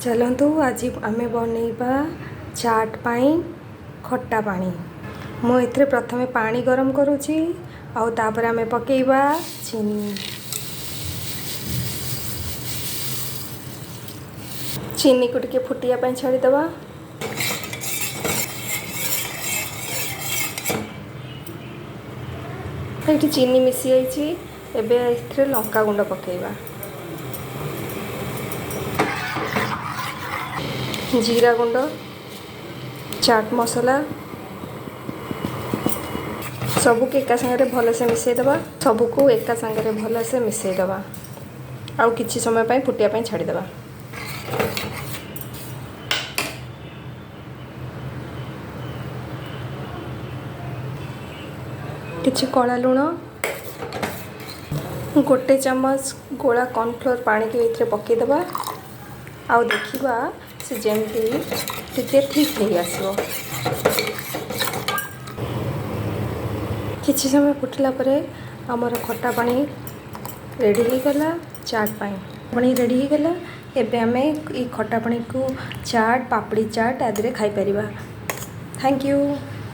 चलतु आज आम बनैबा चाट पाई खट्टा पानी। मुझे प्रथम पानी गरम करुच्ची आउे आम पकेबा चीनी। चीनी को टिके फुटिया छाड़ीदबा। ये चीनी मिसी जाइए। एबे लंका गुंड पकेबा, जीरा गुंड, चाट मसला सबको एका संगे भलसे मिसईदबा। सबको एका संगे भलसे मिसईदबा आउ किछि समय पाई फुटिया पाई छाड़ीदबा। किछि कला लुण, गोटे चम्मच गोला कॉर्नफ्लोर पानी के इथरे पकेदबा आउ देखिबा से जेमती टिके ठीक हो आसो। किछि समय फुटला परे हमर खट्टा पानी रेडी हो गला। चाट पानी रेडी हो गला। एबे हमें ई खट्टा पानी को चाट पापड़ी चाट आदि रे खाई परिबा। Thank you.